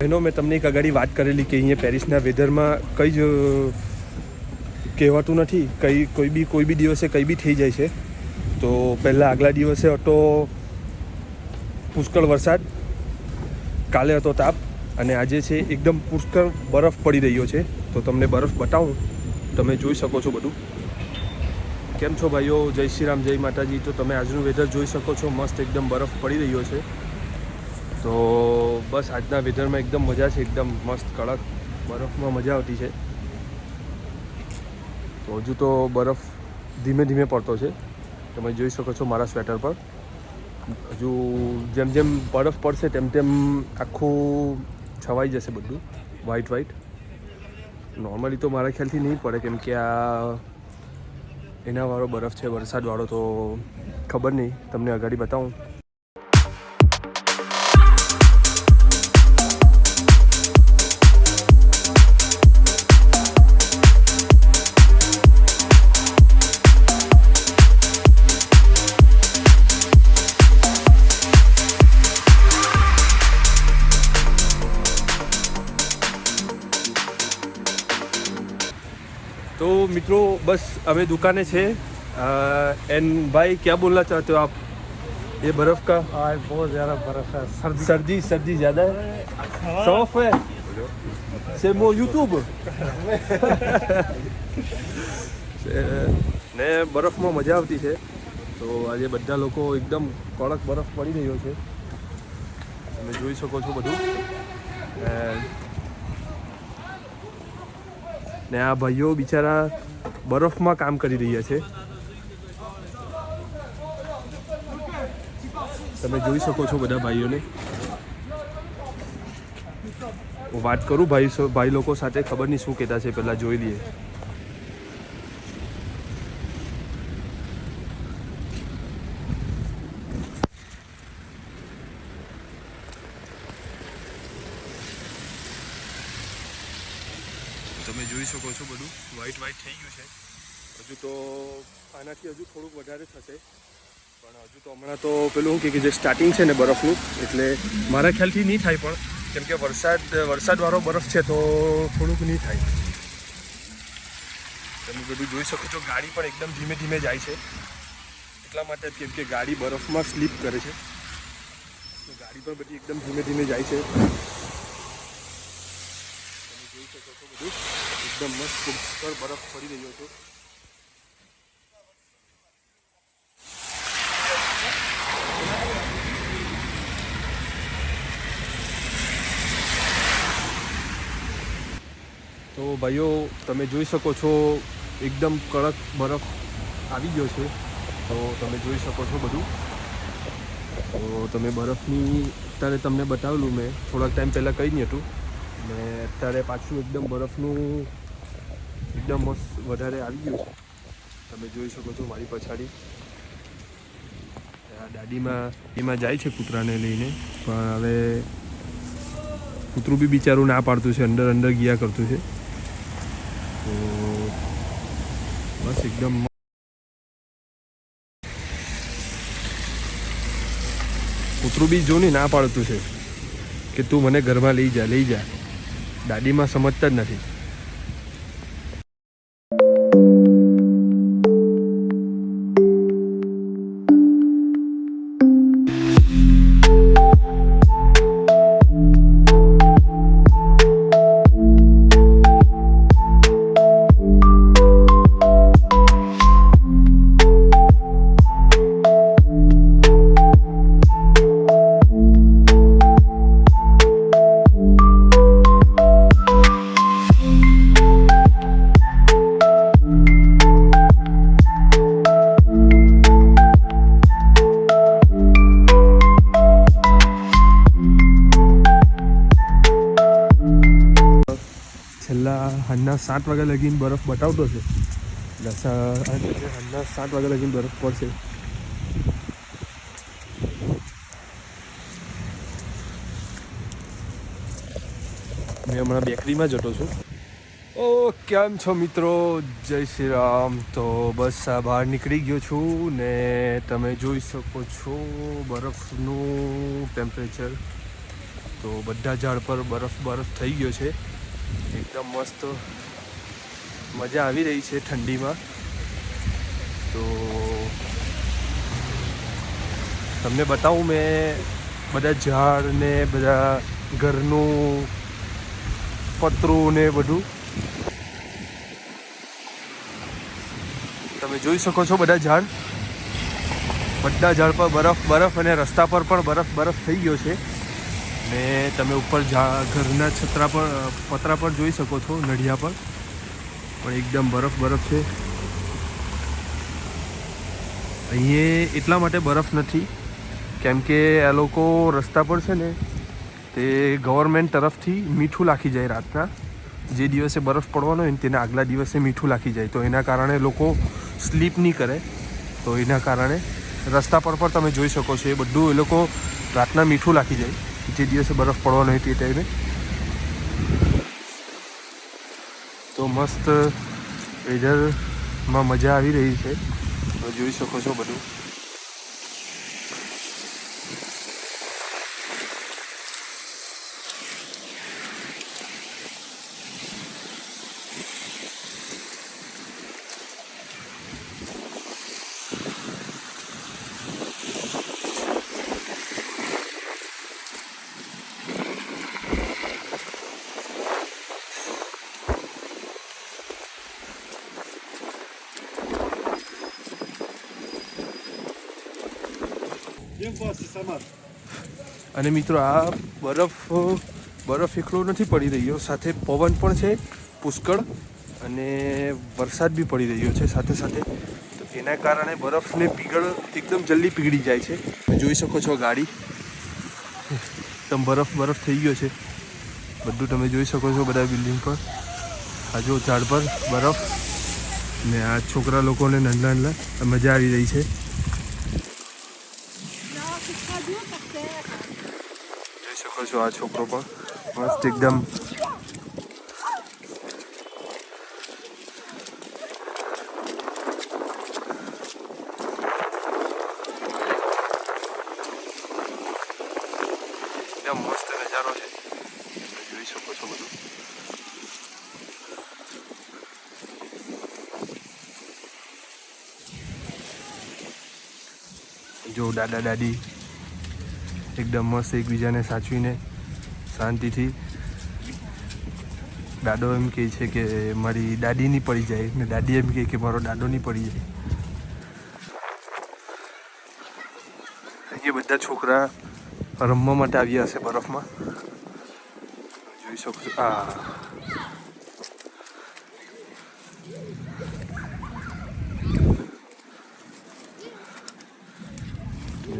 બહેનો મેં તમને એક આગળ વાત કરેલી કે અહીંયા પેરિસના વેધરમાં કંઈ જ કહેવાતું નથી, કોઈ બી દિવસે કંઈ બી થઈ જાય છે. તો પહેલાં આગલા દિવસે હતો પુષ્કળ વરસાદ, કાલે હતો તાપ, અને આજે છે એકદમ પુષ્કળ બરફ પડી રહ્યો છે. તો તમને બરફ બતાવું, તમે જોઈ શકો છો બધું. કેમ છો ભાઈઓ? જય શ્રી રામ, જય માતાજી. તો તમે આજનું વેધર જોઈ શકો છો, મસ્ત એકદમ બરફ પડી રહ્યો છે. તો બસ આજના વેધરમાં એકદમ મજા છે, એકદમ મસ્ત કડક બરફમાં મજા આવતી છે. તો હજુ તો બરફ ધીમે ધીમે પડતો છે, તમે જોઈ શકો છો મારા સ્વેટર પર. હજુ જેમ જેમ બરફ પડશે તેમ તેમ આખું છવાઈ જશે બધું વ્હાઈટ. નોર્મલી તો મારા ખ્યાલથી નહીં પડે, કેમ કે આ એનાવાળો બરફ છે, વરસાદવાળો. તો ખબર નહીં, તમને આગળ બતાવું. तो मित्रों बस हमें दुकानें छे। एंड भाई क्या बोलना चाहते हो आप ये बर्फ़ का? आज बहुत ज़्यादा बर्फ़ है, सर्दी ज़्यादा है, सौफ है से मो यूट्यूब ने બરફમાં મજા આવતી છે. તો આજે બધા લોકો એકદમ કડક બરફ પડી રહ્યો છે, તમે જોઈ શકો છો બધું. ને આ ભાઈઓ બિચારા બરફમાં કામ કરી રહ્યા છે, તમે જોઈ શકો છો બધા ભાઈઓને. હું વાત કરું ભાઈ લોકો સાથે, ખબર નહીં શું કહેતા છે, પહેલાં જોઈ લઈએ. તમે જોઈ શકો છો બધું વ્હાઈટ થઈ ગયું છે. હજુ તો આનાથી હજુ થોડુંક વધારે થશે, પણ હજુ તો હમણાં તો પેલું શું કે જે સ્ટાર્ટિંગ છે ને બરફનું, એટલે મારા ખ્યાલથી નહીં થાય, પણ કેમ કે વરસાદવાળો બરફ છે તો થોડુંક નહીં થાય. તમે બધું જોઈ શકો છો. ગાડી પણ એકદમ ધીમે ધીમે જાય છે, એટલા માટે કેમ કે ગાડી બરફમાં સ્લીપ કરે છે, તો ગાડી પણ બધી એકદમ ધીમે ધીમે જાય છે. જોઈ શકો છો બધું એકદમ મસ્ત પુષ્કળ બરફ પડી રહ્યો છે. તો ભાઈઓ તમે જોઈ શકો છો એકદમ કડક બરફ આવી ગયો છે. તો તમે જોઈ શકો છો બધું. તો તમે બરફની અત્યારે તમને બતાવેલું મેં થોડાક ટાઈમ પહેલાં કંઈ નહીં હતું, ને અત્યારે પાછું એકદમ બરફનું એકદમ મસ્ત વધારે આવી ગયું છે. તમે જોઈ શકો છો મારી પછાડી દાદીમાં જાય છે કૂતરાને લઈને, પણ હવે કૂતરું બી બિચારું ના પાડતું છે, અંદર ગયા કરતું છે. તો બસ એકદમ કૂતરું બી જો ને ના પાડતું છે કે તું મને ઘરમાં લઈ જા. દાદીમાં સમજતા જ નથી. સાંજના 7 વાગ્યા લગીને બરફ બતાવતો છે, સાંજના 7 વાગ્યા લગીને બરફ પડશે. મેં હમણાં બેકરીમાં જતો છું. ઓ કેમ છો મિત્રો? જય શ્રી રામ. તો બસ આ બહાર નીકળી ગયો છું ને તમે જોઈ શકો છો બરફનું ટેમ્પરેચર તો બધા ઝાડ પર બરફ થઈ ગયો છે. એકદમ મસ્ત મજા આવી રહી છે ઠંડીમાં. તો તમને બતાવું મેં બધા ઝાડ ને બધા ઘરનું પતરું ને બધું તમે જોઈ શકો છો. બધા ઝાડ પર બરફ અને રસ્તા પર પણ બરફ થઈ ગયો છે. ને તમે ઉપર ઘરના પતરા પર જોઈ શકો છો. નડિયા પર પણ એકદમ બરફ છે. અહીંયા એટલા માટે બરફ નથી કેમ કે આ લોકો રસ્તા પર છે ને તે ગવર્મેન્ટ તરફથી મીઠું લાખી જાય. રાતના જે દિવસે બરફ પડવાનો હોય ને તેના આગલા દિવસે મીઠું લાખી જાય. તો એના કારણે લોકો સ્લીપ નહીં કરે. તો એના કારણે રસ્તા પર પણ તમે જોઈ શકો છો એ બધું એ લોકો રાતના મીઠું લાખી જાય જે દિવસે બરફ પડવાનો હોય તે ટાઈમે. તો મસ્ત વેધરમાં મજા આવી રહી છે. તમે જોઈ શકો છો બધું. અને મિત્રો આ બરફ એકલો નથી પડી રહ્યો, સાથે પવન પણ છે પુષ્કળ અને વરસાદ બી પડી રહ્યો છે સાથે સાથે. તો એના કારણે બરફને એકદમ જલ્દી પીગળી જાય છે. જોઈ શકો છો ગાડી એકદમ બરફ થઈ ગયો છે બધું. તમે જોઈ શકો છો બધા બિલ્ડિંગ પર. આ જો ઝાડ પર બરફ ને આ છોકરા લોકોને નાના મજા આવી રહી છે. જોઈ શકો છો આ છોકરો પણ મસ્ત એકદમ મસ્ત નજારો છે. જોઈ શકો છો બધું. જો દાદા દાદી એકદમ મસ્ત એકબીજાને સાચવીને શાંતિથી. દાદો એમ કહે છે કે મારી દાદી નહીં પડી જાય ને દાદી એમ કહે કે મારો દાદો નહીં પડી જાય. અહીંયા બધા છોકરા રમવા માટે આવ્યા હશે બરફમાં. જોઈ શકો છો.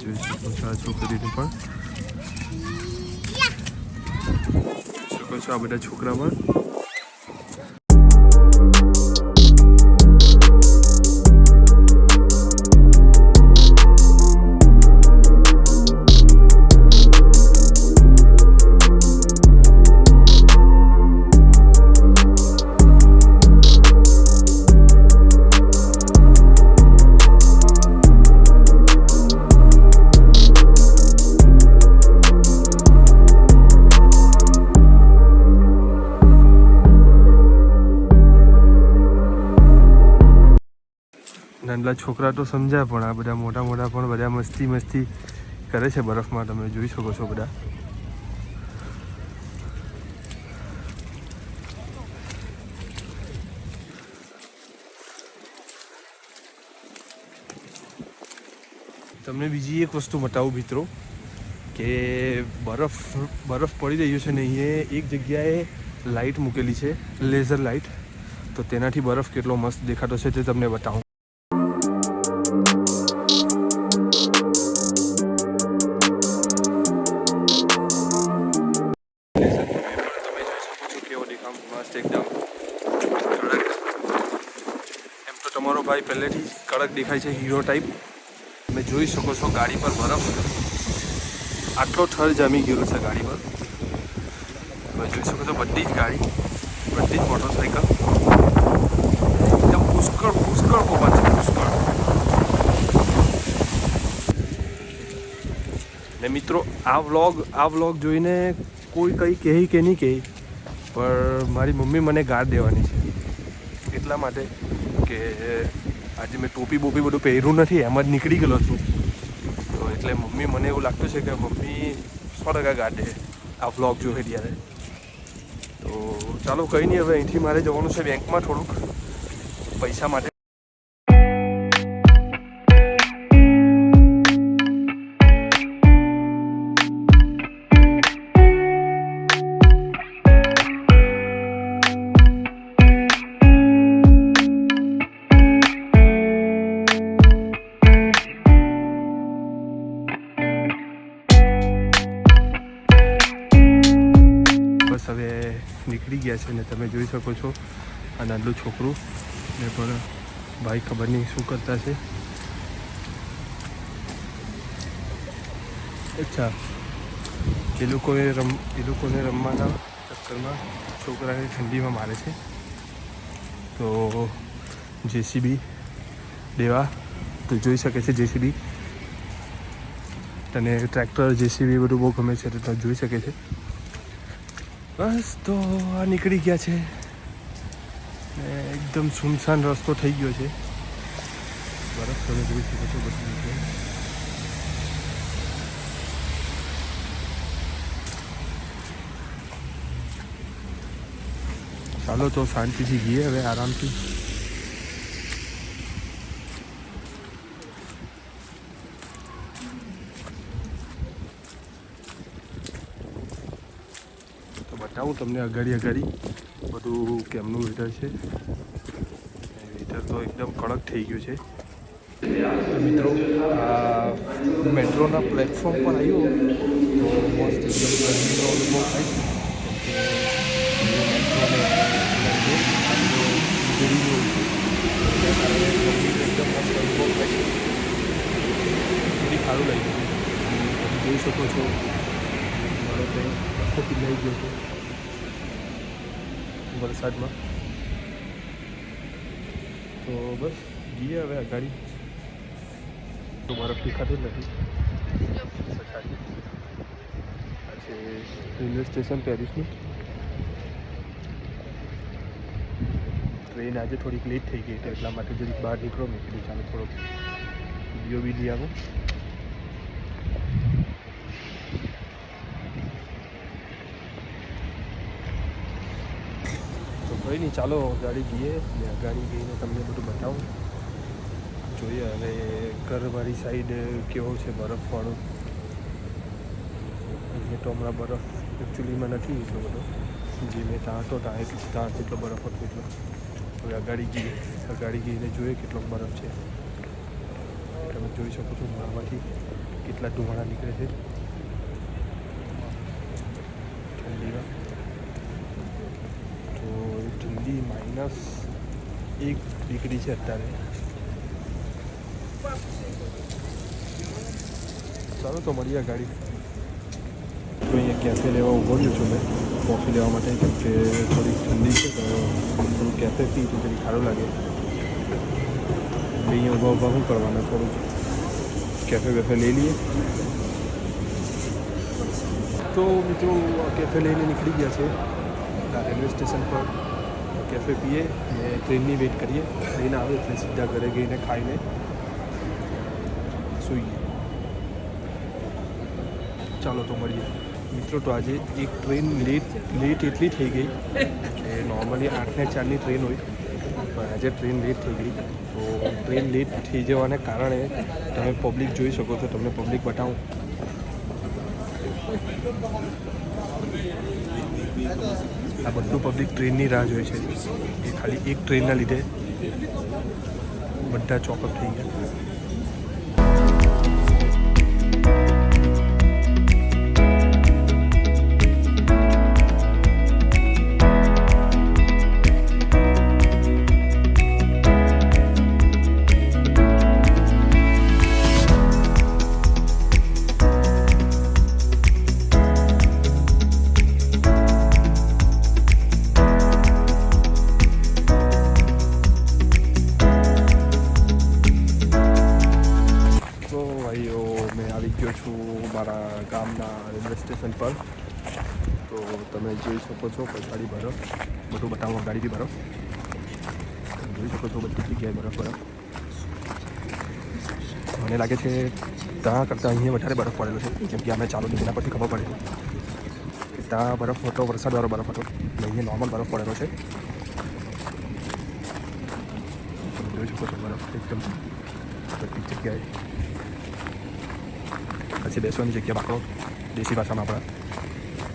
જોઈ શકો છો આ છોકરીને પણ. જોઈ શકો છો આ બધા છોકરા પણ. નાના છોકરા તો સમજ્યા પણ આ બધા મોટા પણ બધા મસ્તી કરે છે બરફમાં. તમે જોઈ શકો છો બધા. તમને બીજી એક વસ્તુ બતાવું મિત્રો કે બરફ પડી રહ્યો છે ને અહીંયા એક જગ્યાએ લાઇટ મૂકેલી છે, લેઝર લાઇટ. તો તેનાથી બરફ કેટલો મસ્ત દેખાતો છે તે તમને બતાવું. એકદમ કડક. એમ તો તમારો ભાઈ પહેલેથી જ કડક દેખાય છે, હીરો ટાઈપ. તમે જોઈ શકો છો ગાડી પર બરફ આટલો ઠર જામી ગયેલો છે ગાડી પર. તમે જોઈ શકો છો બધી જ ગાડી, બધી જ મોટરસાઇકલ એકદમ પુષ્કળ પવન છે, પુષ્કળ. ને મિત્રો આ વ્લોગ જોઈને કોઈ કંઈ કહે કે નહીં કહે, પણ મારી મમ્મી મને ગાળ દેવાની છે. એટલા માટે કે આજે મેં ટોપી બોપી બધું પહેર્યું નથી, એમ જ નીકળી ગયેલો છું. તો એટલે મમ્મી મને એવું લાગતું છે કે મમ્મી 100% ગાળ દે આ વ્લોગ જોવે ત્યારે. તો ચાલો કંઈ નહીં, હવે અહીંથી મારે જવાનું છે બેંકમાં થોડુંક પૈસા માટે. બસ હવે નીકળી ગયા છે ને તમે જોઈ શકો છો આ નાનું છોકરું ને પણ ભાઈ ખબર નહીં શું કરતા છે. અચ્છા, એ લોકોને રમવાના ચક્કરમાં છોકરાને ઠંડીમાં મારે છે. તો જેસીબી દેવા તો જોઈ શકે છે. જેસીબી તને ટ્રેક્ટર જેસીબી બધું બહુ ગમે છે તો જોઈ શકે છે. બસ તો આ નીકળી ગયા છે ને એકદમ સુનસાન રસ્તો થઈ ગયો છે. બરફ તમે જોઈ શકો છો બધું. ચાલો તો શાંતિથી ગઈએ હવે આરામથી. બતાવું તમને અગાડી બધું કેમનું વેધર છે. વેધર તો એકદમ કડક થઈ ગયું છે. મિત્રો મેટ્રોના પ્લેટફોર્મ પર આવ્યો તો મસ્ત એકદમ ગરમીનો અનુભવ થાય છે. એકદમ મસ્ત અનુભવ થાય છે. થોડી સારું લાગ્યું છે. તમે જોઈ શકો છો મારો ટ્રેન આખો પીલાઈ ગયો છે વરસાદમાં. તો બસ જઈએ હવે અગાડી. તો બરફ દેખાતું જ નથી. આ છે રેલવે સ્ટેશન પેરિસનું. ટ્રેન આજે થોડીક લેટ થઈ ગઈ એટલે એટલા માટે જરીક બહાર નીકળો. મેં કીધું ચાલો થોડોક વિડીયો બી લઈ આવો. કંઈ નહીં, ચાલો ગાડી જઈએ ને ગાડી ગઈને તમને બધું બતાવું. જોઈએ હવે ઘરવાળી સાઈડ કેવો છે બરફવાળો. અહીંયા તો હમણાં બરફ એકચ્યુઅલીમાં નથી એટલો બધો. જે મેં ત્યાં હતો ત્યાં જેટલો બરફ હતો એટલો. હવે અગાડી ગઈને જોઈએ કેટલો બરફ છે. તમે જોઈ શકો છો મોઢામાંથી કેટલા ધુમાડા નીકળે છે ઠંડીમાં. તો ઠંડી -1 ડિગ્રી છે અત્યારે. ચાલો તો મળીએ ગાડી. તો અહીંયા કેફે લેવા ઊભો રહ્યો છું મેં કોફી લેવા માટે, કેમ કે થોડીક ઠંડી છે તો થોડું કેફે પી તો જરી સારું લાગે. અહીંયા ઊભા શું કરવાના, થોડુંક કેફે વેફે લઈ લઈએ. તો મિત્રો કેફે લઈને નીકળી ગયા છે રેલવે સ્ટેશન પર. કેફે પીએ ને ટ્રેનની વેઇટ કરીએ. ટ્રેન આવે એટલે સીધા ઘરે ગઈને ખાઈને સૂઈએ. ચાલો તો મળીએ મિત્રો. તો આજે એક ટ્રેન લેટ એટલી થઈ ગઈ કે નોર્મલી 8 ને 4ની ટ્રેન હોય, પણ આજે ટ્રેન લેટ થઈ ગઈ. તો ટ્રેન લેટ થઈ જવાને કારણે તમે પબ્લિક જોઈ શકો છો. તમને પબ્લિક બતાવું. આ બધું પબ્લિક ટ્રેનની રાહ જોઈ છે. એ ખાલી એક ટ્રેનના લીધે બધા ચોકઅપ થઈ ગયા. સ્ટેશન પર. તો તમે જોઈ શકો છો પછાડી બરફ, બધું બતાવો ગાડીથી બરફ. તમે જોઈ શકો છો બધી જગ્યાએ બરફ. મને લાગે છે ત્યાં કરતાં અહીંયા વધારે બરફ પડેલો છે, કેમ કે અમે ચાલુ તેના પરથી ખબર પડે કે ત્યાં બરફ હતો, વરસાદવાળો બરફ હતો, અને અહીંયા નોર્મલ બરફ પડેલો છે. તમે જોઈ શકો છો બરફ એકદમ બધી જગ્યાએ. પછી બેસવાની જગ્યા બાકડો દેશી ભાષામાં આપણા,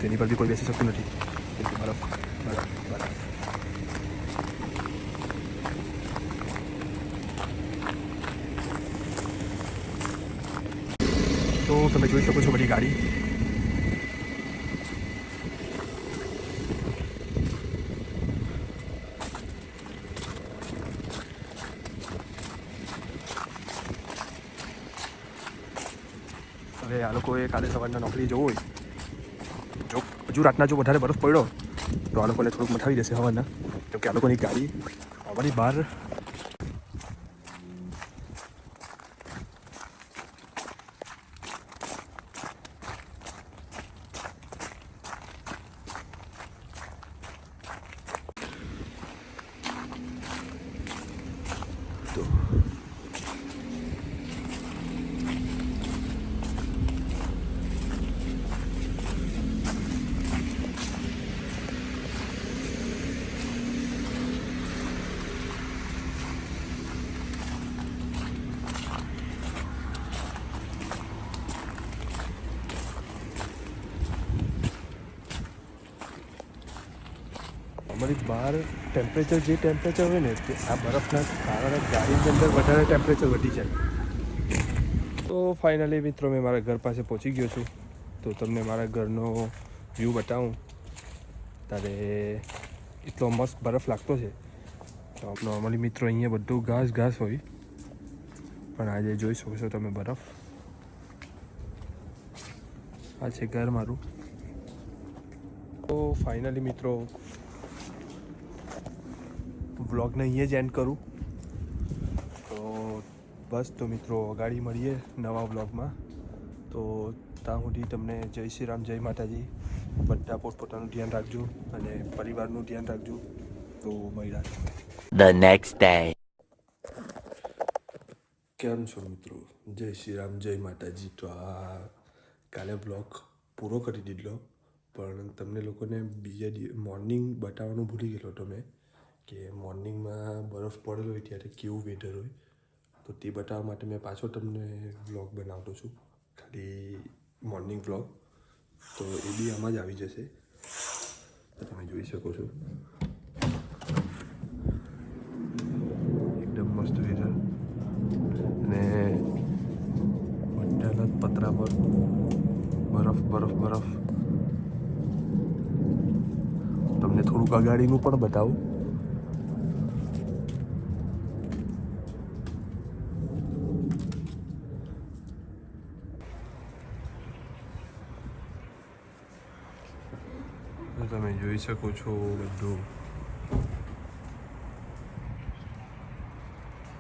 તેની પર બી કોઈ બેસી શકતું નથી, કેમ કે બરફ બરફ બરફ. તો તમે જોઈ શકો છો બધી ગાડી. હવે આ લોકોએ કાલે સવારના નોકરી જવું હોય, જો હજુ રાતના જો વધારે બરફ પડ્યો તો આ લોકોને થોડુંક મઠાવી દેશે હવાના, કેમ કે આ લોકોની ગાડી અમારી બહાર તો અમારી બહાર ટેમ્પરેચર જે ટેમ્પરેચર હોય ને તે આ બરફના કારણે ગાડીની અંદર વધારે ટેમ્પરેચર વધી જાય. તો ફાઇનલી મિત્રો મેં મારા ઘર પાસે પહોંચી ગયો છું. તો તમને મારા ઘરનો વ્યૂ બતાવું ત્યારે એટલો મસ્ત બરફ લાગતો છે. તો નોર્મલી મિત્રો અહીંયા બધું ઘાસ હોય, પણ આજે જોઈ શકો છો તમે બરફ. આ છે ઘર મારું. તો ફાઇનલી મિત્રો વ્લોગને અહીંયા જ એન્ડ કરું. તો બસ તો મિત્રો ગાડી મળીએ નવા વ્લોગમાં. તો ત્યાં સુધી તમને જય શ્રી રામ, જય માતાજી. બધા પોતપોતાનું ધ્યાન રાખજો અને પરિવારનું ધ્યાન રાખજો. તો મળ્યા The next day. કેમ છો મિત્રો? જય શ્રી રામ, જય માતાજી. તો આ કાલે બ્લોગ પૂરો કરી દીધો, પણ તમને લોકોને બીજા મોર્નિંગ બતાવવાનું ભૂલી ગયેલો હતો મેં, કે મોર્નિંગમાં બરફ પડેલો હોય ત્યારે કેવું વેધર હોય. તો તે બતાવવા માટે મેં પાછો તમને વ્લોગ બનાવતો છું, ખાલી મોર્નિંગ વ્લોગ. તો એ બી આમાં જ આવી જશે, તો તમે જોઈ શકો છો. એકદમ મસ્ત વેધર, અને બધાના પતરા પર બરફ બરફ બરફ. તમને થોડુંક અગાડીનું પણ બતાવું. તમે જોઈ શકો છો બધું.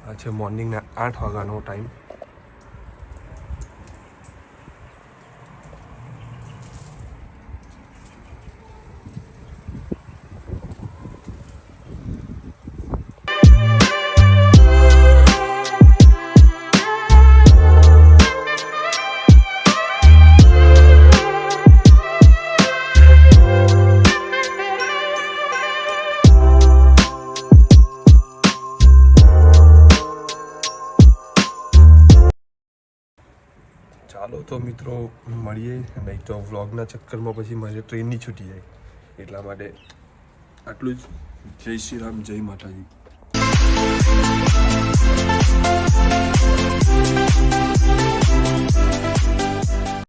આ છે મોર્નિંગના 8 વાગ્યાનો ટાઈમ. ચાલો તો મિત્રો મળીએ, નહીં તો વ્લોગના ચક્કરમાં પછી મારે ટ્રેનની છૂટી જાય. એટલા માટે આટલું જ. જય શ્રી રામ, જય માતાજી.